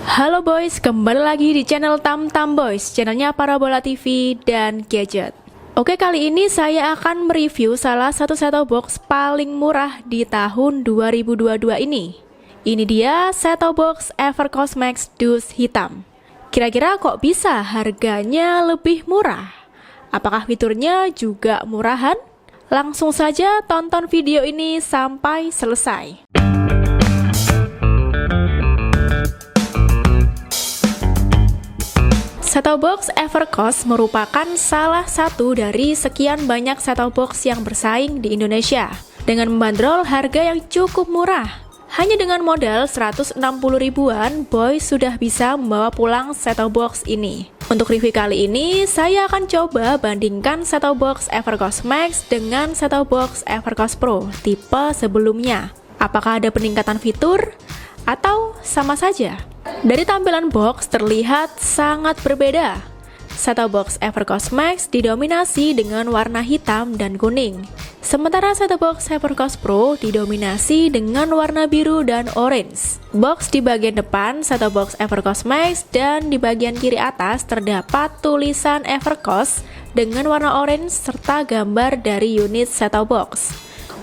Halo boys, kembali lagi di channel Tam Tam Boys, channelnya Parabola TV dan Gadget. Oke, kali ini saya akan mereview salah satu set-top box paling murah di tahun 2022 ini. Ini dia set-top box Evercost Max dus hitam. Kira-kira kok bisa harganya lebih murah? Apakah fiturnya juga murahan? Langsung saja tonton video ini sampai selesai. Set-top box Evercost merupakan salah satu dari sekian banyak set-top box yang bersaing di Indonesia dengan membandrol harga yang cukup murah. Hanya dengan modal 160 ribuan, boy sudah bisa membawa pulang set-top box ini. Untuk review kali ini, saya akan coba bandingkan set-top box Evercost Max dengan set-top box Evercost Pro tipe sebelumnya. Apakah ada peningkatan fitur atau sama saja? Dari tampilan box terlihat sangat berbeda. Set-top box Evercost Max didominasi dengan warna hitam dan kuning. Sementara set-top box Evercost Pro didominasi dengan warna biru dan orange. Box di bagian depan set-top box Evercost Max dan di bagian kiri atas terdapat tulisan Evercost dengan warna orange serta gambar dari unit set-top box.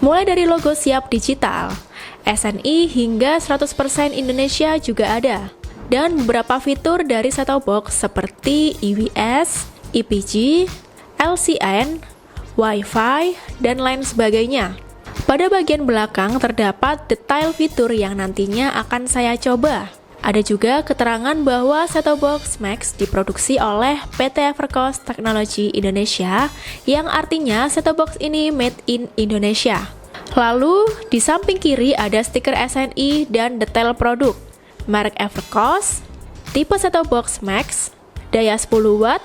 Mulai dari logo siap digital, SNI hingga 100% Indonesia juga ada. Dan beberapa fitur dari set-top box seperti IWS, IPG, LCN, Wi-Fi, dan lain sebagainya. Pada bagian belakang terdapat detail fitur yang nantinya akan saya coba. Ada juga keterangan bahwa set-top box Max diproduksi oleh PT Evercost Technology Indonesia, yang artinya set-top box ini made in Indonesia. Lalu, di samping kiri ada stiker SNI dan detail produk. Merek Evercost, tipe set-top box Max, daya 10 watt,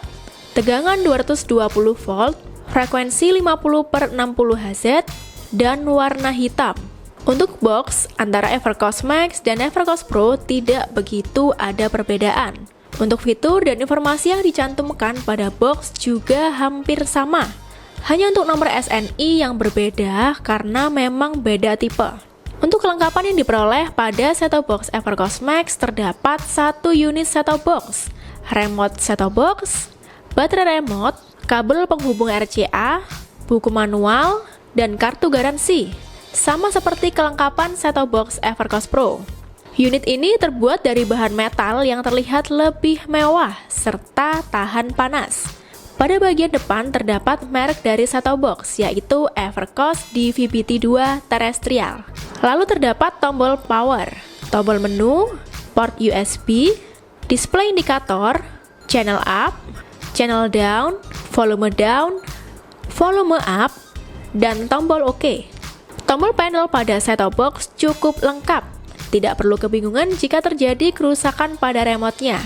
tegangan 220 volt, frekuensi 50/60 Hz, dan warna hitam. Untuk box, antara Evercost Max dan Evercost Pro tidak begitu ada perbedaan. Untuk fitur dan informasi yang dicantumkan pada box juga hampir sama. Hanya untuk nomor SNI yang berbeda karena memang beda tipe. Untuk kelengkapan yang diperoleh pada set-top box Evercost Max terdapat satu unit set-top box, remote set-top box, baterai remote, kabel penghubung RCA, buku manual, dan kartu garansi. Sama seperti kelengkapan set-top box Evercost Pro. Unit ini terbuat dari bahan metal yang terlihat lebih mewah serta tahan panas. Pada bagian depan terdapat merek dari set-top box, yaitu Evercost DVB-T2 Terrestrial. Lalu terdapat tombol power, tombol menu, port USB, display indikator, channel up, channel down, volume up, dan tombol OK. Tombol panel pada set-top box cukup lengkap. Tidak perlu kebingungan jika terjadi kerusakan pada remote-nya.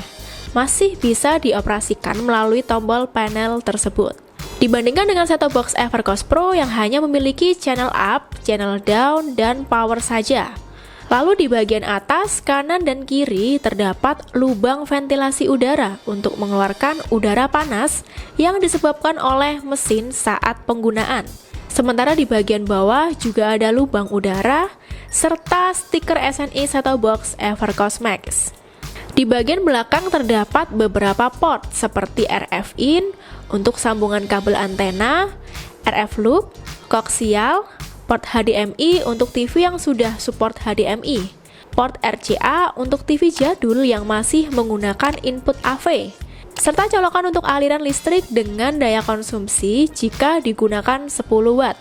Masih bisa dioperasikan melalui tombol panel tersebut. Dibandingkan dengan set-top box Evercost Pro yang hanya memiliki channel up, channel down, dan power saja. Lalu di bagian atas, kanan, dan kiri terdapat lubang ventilasi udara untuk mengeluarkan udara panas yang disebabkan oleh mesin saat penggunaan. Sementara di bagian bawah juga ada lubang udara serta stiker SNI set-top box Evercost Max. Di bagian belakang terdapat beberapa port seperti RF in untuk sambungan kabel antena, RF loop, koaksial, port HDMI untuk TV yang sudah support HDMI, port RCA untuk TV jadul yang masih menggunakan input AV, serta colokan untuk aliran listrik dengan daya konsumsi jika digunakan 10 watt,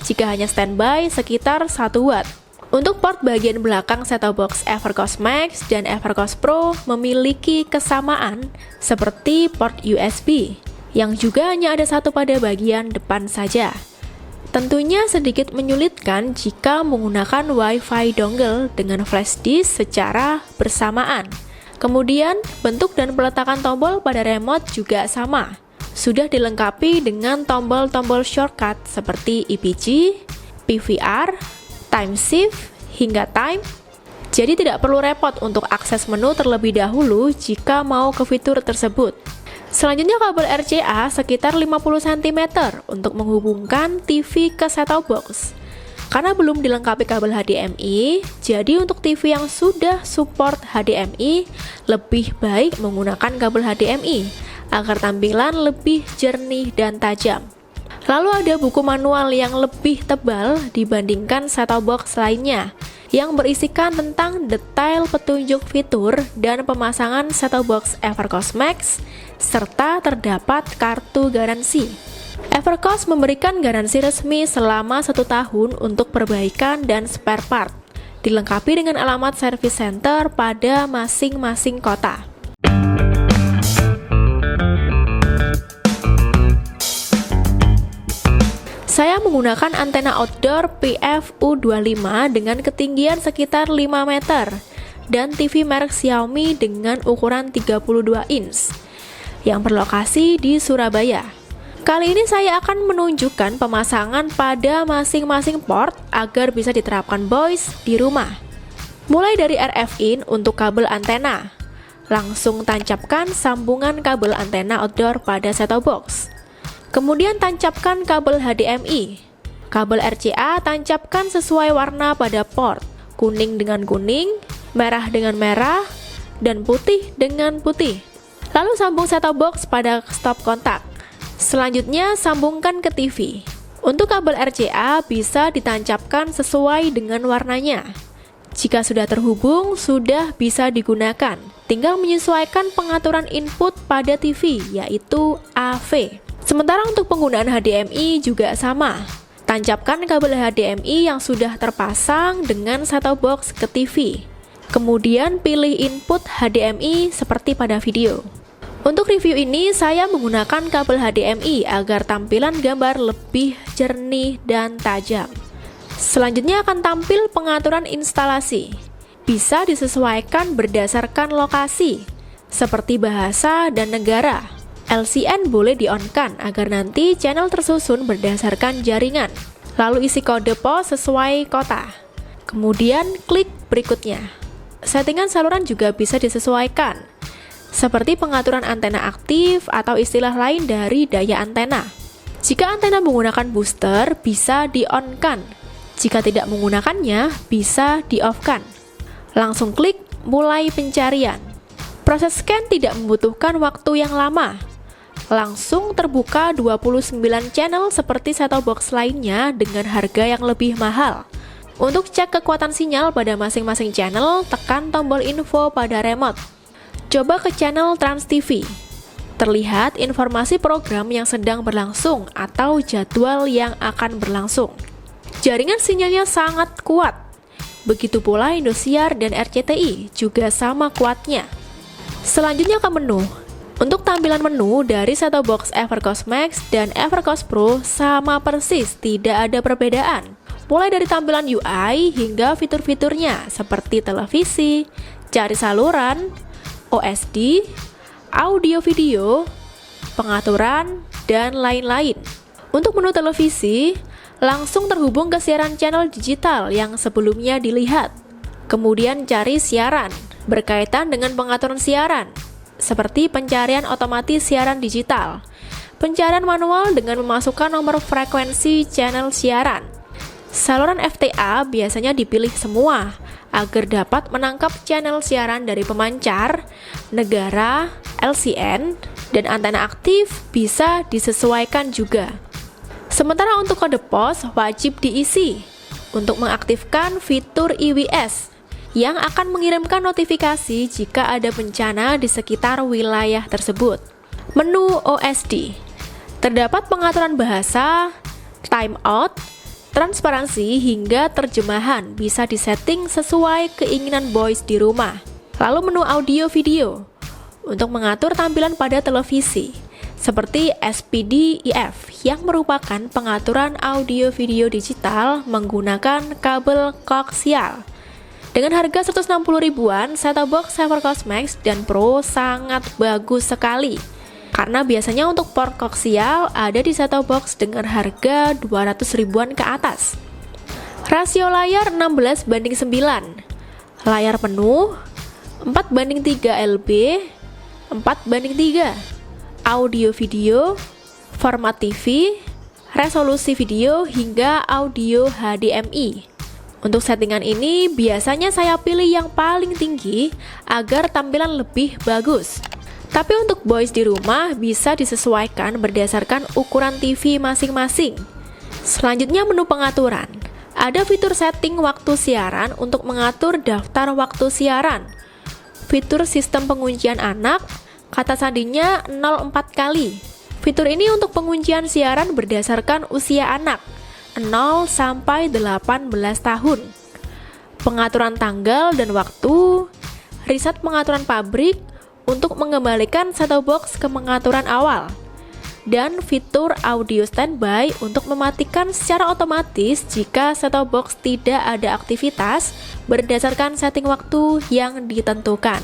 jika hanya standby sekitar 1 watt. Untuk port bagian belakang set-top box Evercost Max dan Evercost Pro memiliki kesamaan seperti port USB, yang juga hanya ada satu pada bagian depan saja. Tentunya sedikit menyulitkan jika menggunakan Wi-Fi dongle dengan flash disk secara bersamaan. Kemudian, bentuk dan peletakan tombol pada remote juga sama. Sudah dilengkapi dengan tombol-tombol shortcut seperti IPG, PVR, time shift, hingga time. Jadi tidak perlu repot untuk akses menu terlebih dahulu jika mau ke fitur tersebut. Selanjutnya kabel RCA sekitar 50 cm untuk menghubungkan TV ke set-top box. Karena belum dilengkapi kabel HDMI, jadi untuk TV yang sudah support HDMI, lebih baik menggunakan kabel HDMI agar tampilan lebih jernih dan tajam. Lalu ada buku manual yang lebih tebal dibandingkan set-top box lainnya, yang berisikan tentang detail petunjuk fitur dan pemasangan set-top box Evercost Max, serta terdapat kartu garansi. Evercost memberikan garansi resmi selama 1 tahun untuk perbaikan dan spare part, dilengkapi dengan alamat service center pada masing-masing kota. Saya menggunakan antena outdoor PFU25 dengan ketinggian sekitar 5 meter dan TV merek Xiaomi dengan ukuran 32 inch yang berlokasi di Surabaya. Kali ini saya akan menunjukkan pemasangan pada masing-masing port agar bisa diterapkan voice di rumah. Mulai dari RF in untuk kabel antena. Langsung tancapkan sambungan kabel antena outdoor pada set-top box. Kemudian tancapkan kabel HDMI. Kabel RCA tancapkan sesuai warna pada port. Kuning dengan kuning, merah dengan merah, dan putih dengan putih. Lalu sambung set-top box pada stop kontak. Selanjutnya sambungkan ke TV. Untuk kabel RCA bisa ditancapkan sesuai dengan warnanya. Jika sudah terhubung, sudah bisa digunakan. Tinggal menyesuaikan pengaturan input pada TV, yaitu AV. Sementara untuk penggunaan HDMI juga sama. Tancapkan kabel HDMI yang sudah terpasang dengan set-top box ke TV. Kemudian pilih input HDMI seperti pada video. Untuk review ini saya menggunakan kabel HDMI agar tampilan gambar lebih jernih dan tajam. Selanjutnya akan tampil pengaturan instalasi. Bisa disesuaikan berdasarkan lokasi, seperti bahasa dan negara. LCN boleh di-on-kan agar nanti channel tersusun berdasarkan jaringan. Lalu isi kode pos sesuai kota. Kemudian klik berikutnya. Settingan saluran juga bisa disesuaikan, seperti pengaturan antena aktif atau istilah lain dari daya antena. Jika antena menggunakan booster, bisa di-on-kan. Jika tidak menggunakannya, bisa di-off-kan. Langsung klik mulai pencarian. Proses scan tidak membutuhkan waktu yang lama. Langsung terbuka 29 channel seperti set-top box lainnya dengan harga yang lebih mahal. Untuk cek kekuatan sinyal pada masing-masing channel, tekan tombol info pada remote. Coba ke channel Trans TV. Terlihat informasi program yang sedang berlangsung atau jadwal yang akan berlangsung. Jaringan sinyalnya sangat kuat. Begitu pula Indosiar dan RCTI juga sama kuatnya. Selanjutnya ke menu. Untuk tampilan menu dari set-top box Evercost Max dan Evercost Pro sama persis, tidak ada perbedaan. Mulai dari tampilan UI hingga fitur-fiturnya seperti televisi, cari saluran, OSD, audio video, pengaturan, dan lain-lain. Untuk menu televisi, langsung terhubung ke siaran channel digital yang sebelumnya dilihat. Kemudian cari siaran, berkaitan dengan pengaturan siaran, seperti pencarian otomatis siaran digital, pencarian manual dengan memasukkan nomor frekuensi channel siaran. Saluran FTA biasanya dipilih semua agar dapat menangkap channel siaran dari pemancar, negara, LCN, dan antena aktif bisa disesuaikan juga. Sementara untuk kode pos wajib diisi untuk mengaktifkan fitur IWS yang akan mengirimkan notifikasi jika ada bencana di sekitar wilayah tersebut. Menu OSD. Terdapat pengaturan bahasa, timeout, transparansi hingga terjemahan bisa disetting sesuai keinginan voice di rumah. Lalu menu audio video untuk mengatur tampilan pada televisi, seperti SPDIF yang merupakan pengaturan audio video digital menggunakan kabel koaksial. Dengan harga 160 ribuan, set-top box Evercost Max dan Pro sangat bagus sekali. Karena biasanya untuk port koaksial ada di set-top box dengan harga 200 ribuan ke atas. Rasio layar 16:9. Layar penuh 4:3 LB, 4:3. Audio video, format TV, resolusi video hingga audio HDMI. Untuk settingan ini biasanya saya pilih yang paling tinggi agar tampilan lebih bagus. Tapi untuk voice di rumah bisa disesuaikan berdasarkan ukuran TV masing-masing. Selanjutnya menu pengaturan. Ada fitur setting waktu siaran untuk mengatur daftar waktu siaran. Fitur sistem penguncian anak, kata sandinya 04 kali. Fitur ini untuk penguncian siaran berdasarkan usia anak, 0 sampai 18 tahun. Pengaturan tanggal dan waktu, reset pengaturan pabrik untuk mengembalikan set-top box ke pengaturan awal. Dan fitur audio standby untuk mematikan secara otomatis jika set-top box tidak ada aktivitas berdasarkan setting waktu yang ditentukan.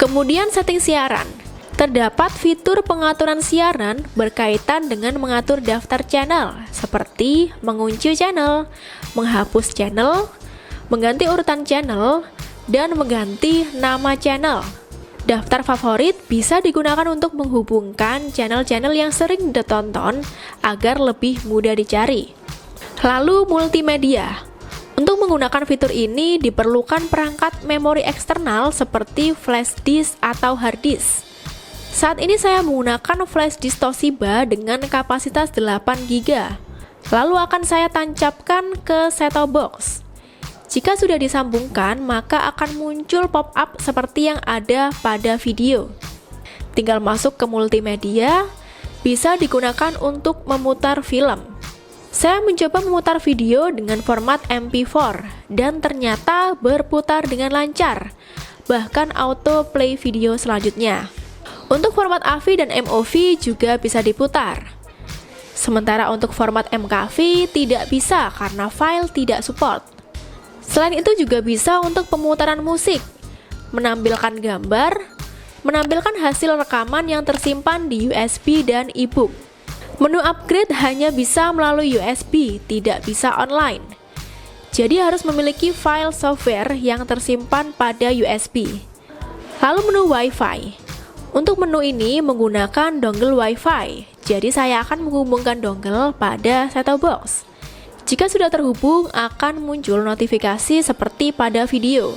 Kemudian setting siaran. Terdapat fitur pengaturan siaran berkaitan dengan mengatur daftar channel, seperti mengunci channel, menghapus channel, mengganti urutan channel, dan mengganti nama channel. Daftar favorit bisa digunakan untuk menghubungkan channel-channel yang sering ditonton agar lebih mudah dicari. Lalu multimedia. Untuk menggunakan fitur ini diperlukan perangkat memori eksternal seperti flash disk atau hard disk. Saat ini saya menggunakan flash disk Toshiba dengan kapasitas 8 GB. Lalu akan saya tancapkan ke set-top box. Jika sudah disambungkan, maka akan muncul pop-up seperti yang ada pada video. Tinggal masuk ke multimedia, bisa digunakan untuk memutar film. Saya mencoba memutar video dengan format MP4 dan ternyata berputar dengan lancar, bahkan auto play video selanjutnya. Untuk format AVI dan MOV juga bisa diputar. Sementara untuk format MKV tidak bisa karena file tidak support. Selain itu juga bisa untuk pemutaran musik, menampilkan gambar, menampilkan hasil rekaman yang tersimpan di USB dan e-book. Menu upgrade hanya bisa melalui USB, tidak bisa online. Jadi harus memiliki file software yang tersimpan pada USB. Lalu menu Wi-Fi. Untuk menu ini menggunakan dongle Wi-Fi, jadi saya akan menghubungkan dongle pada set-top box. Jika sudah terhubung, akan muncul notifikasi seperti pada video.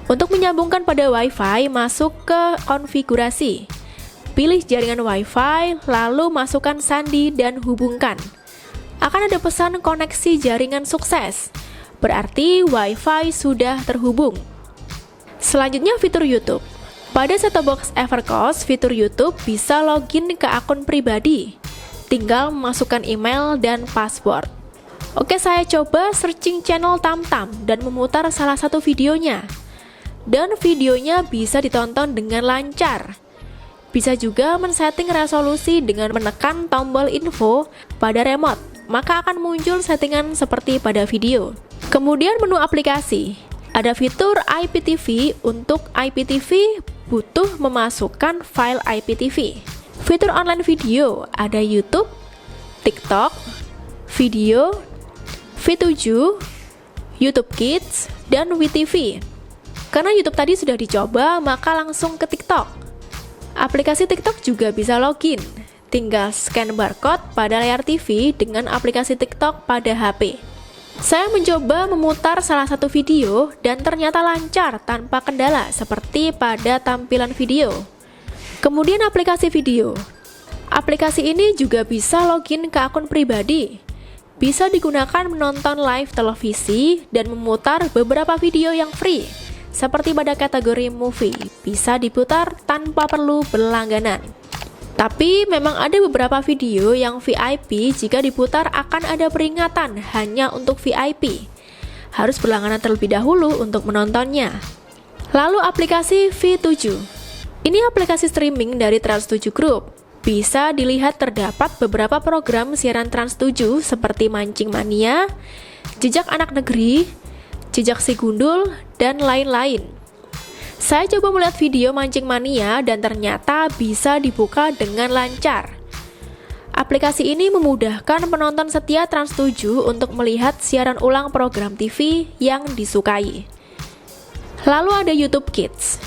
Untuk menyambungkan pada Wi-Fi, masuk ke konfigurasi. Pilih jaringan Wi-Fi, lalu masukkan sandi dan hubungkan. Akan ada pesan koneksi jaringan sukses, berarti Wi-Fi sudah terhubung. Selanjutnya fitur YouTube. Pada set-top box Evercost, fitur YouTube bisa login ke akun pribadi. Tinggal memasukkan email dan password. Oke, saya coba searching channel Tamtam dan memutar salah satu videonya. Dan videonya bisa ditonton dengan lancar. Bisa juga men-setting resolusi dengan menekan tombol info pada remote, maka akan muncul settingan seperti pada video. Kemudian menu aplikasi. Ada fitur IPTV. Untuk IPTV butuh memasukkan file IPTV. Fitur online video ada YouTube, TikTok, video, V7, YouTube Kids, dan WeTV. Karena YouTube tadi sudah dicoba, maka langsung ke TikTok. Aplikasi TikTok juga bisa login. Tinggal scan barcode pada layar TV dengan aplikasi TikTok pada HP. Saya mencoba memutar salah satu video dan ternyata lancar tanpa kendala seperti pada tampilan video. Kemudian aplikasi video. Aplikasi ini juga bisa login ke akun pribadi. Bisa digunakan menonton live televisi dan memutar beberapa video yang free. Seperti pada kategori movie, bisa diputar tanpa perlu berlangganan. Tapi memang ada beberapa video yang VIP jika diputar akan ada peringatan hanya untuk VIP. Harus berlangganan terlebih dahulu untuk menontonnya. Lalu aplikasi V7. Ini aplikasi streaming dari Trans7 Group. Bisa dilihat terdapat beberapa program siaran Trans7 seperti Mancing Mania, Jejak Anak Negeri, Jejak Si Gundul, dan lain-lain. Saya coba melihat video Mancing Mania dan ternyata bisa dibuka dengan lancar. Aplikasi ini memudahkan penonton setia Trans7 untuk melihat siaran ulang program TV yang disukai. Lalu ada YouTube Kids.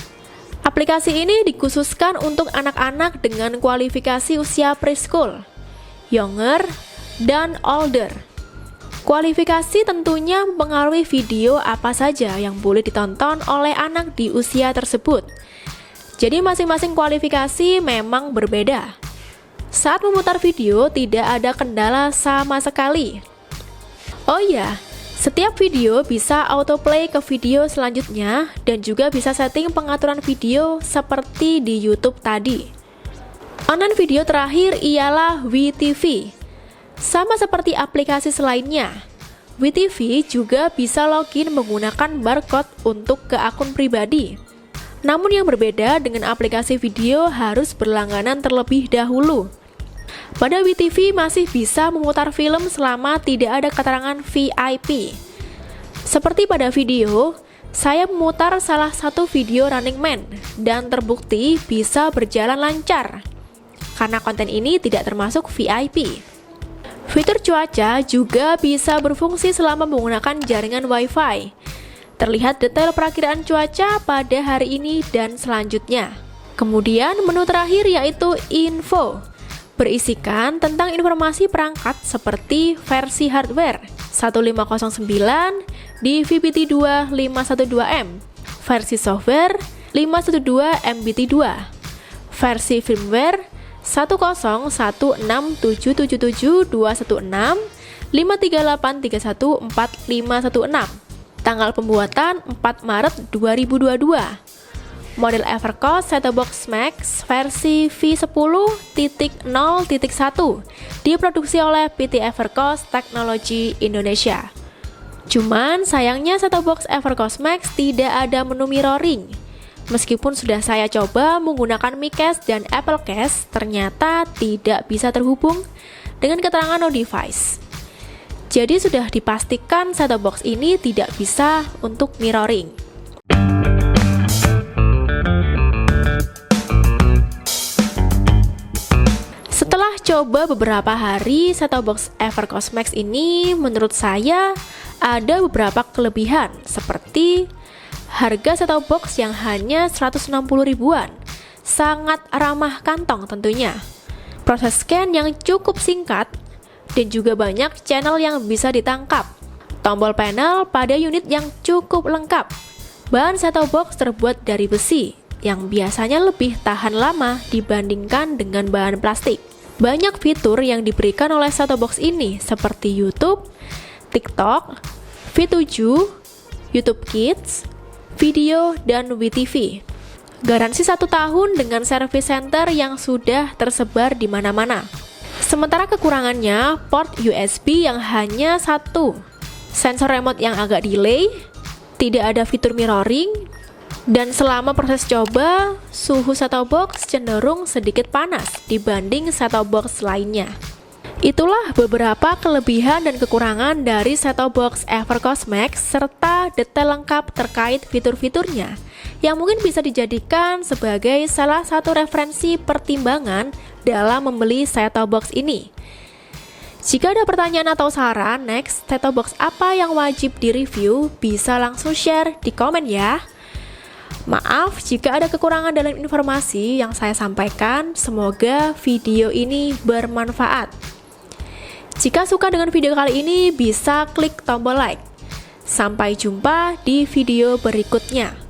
Aplikasi ini dikhususkan untuk anak-anak dengan kualifikasi usia preschool, younger, dan older. Kualifikasi tentunya mempengaruhi video apa saja yang boleh ditonton oleh anak di usia tersebut. Jadi masing-masing kualifikasi memang berbeda. Saat memutar video tidak ada kendala sama sekali. Oh iya, setiap video bisa autoplay ke video selanjutnya dan juga bisa setting pengaturan video seperti di YouTube tadi. Online video terakhir ialah WeTV. Sama seperti aplikasi selainnya, WeTV juga bisa login menggunakan barcode untuk ke akun pribadi. Namun yang berbeda dengan aplikasi video harus berlangganan terlebih dahulu. Pada WeTV masih bisa memutar film selama tidak ada keterangan VIP. Seperti pada video, saya memutar salah satu video Running Man dan terbukti bisa berjalan lancar karena konten ini tidak termasuk VIP. Fitur cuaca juga bisa berfungsi selama menggunakan jaringan Wi-Fi. Terlihat detail perakiraan cuaca pada hari ini dan selanjutnya. Kemudian menu terakhir yaitu info, berisikan tentang informasi perangkat seperti versi hardware 1509 di VBT2 512M, versi software 512 MBT2, versi firmware 10167772216 538314516, tanggal pembuatan 4 Maret 2022. Model Evercost Set-top Box Max versi V10.0.1 diproduksi oleh PT Evercost Technology Indonesia. Cuman sayangnya set-top box Evercost Max tidak ada menu mirroring. Meskipun sudah saya coba menggunakan MiCast dan Applecast, ternyata tidak bisa terhubung dengan keterangan no device. Jadi sudah dipastikan set-top box ini tidak bisa untuk mirroring. Setelah coba beberapa hari, set-top box Evercost Max ini menurut saya ada beberapa kelebihan seperti harga set-top box yang hanya 160 ribuan, sangat ramah kantong tentunya. Proses scan yang cukup singkat dan juga banyak channel yang bisa ditangkap. Tombol panel pada unit yang cukup lengkap. Bahan set-top box terbuat dari besi yang biasanya lebih tahan lama dibandingkan dengan bahan plastik. Banyak fitur yang diberikan oleh set-top box ini seperti YouTube, TikTok, V7, YouTube Kids, video, dan WeTV. Garansi 1 tahun dengan service center yang sudah tersebar di mana-mana. Sementara kekurangannya, port USB yang hanya 1, sensor remote yang agak delay, tidak ada fitur mirroring, dan selama proses coba, suhu set-top box cenderung sedikit panas dibanding set-top box lainnya. Itulah beberapa kelebihan dan kekurangan dari set-top box Evercost Max serta detail lengkap terkait fitur-fiturnya yang mungkin bisa dijadikan sebagai salah satu referensi pertimbangan dalam membeli set-top box ini. Jika ada pertanyaan atau saran next set-top box apa yang wajib direview, bisa langsung share di komen ya. Maaf jika ada kekurangan dalam informasi yang saya sampaikan, semoga video ini bermanfaat. Jika suka dengan video kali ini, bisa klik tombol like. Sampai jumpa di video berikutnya.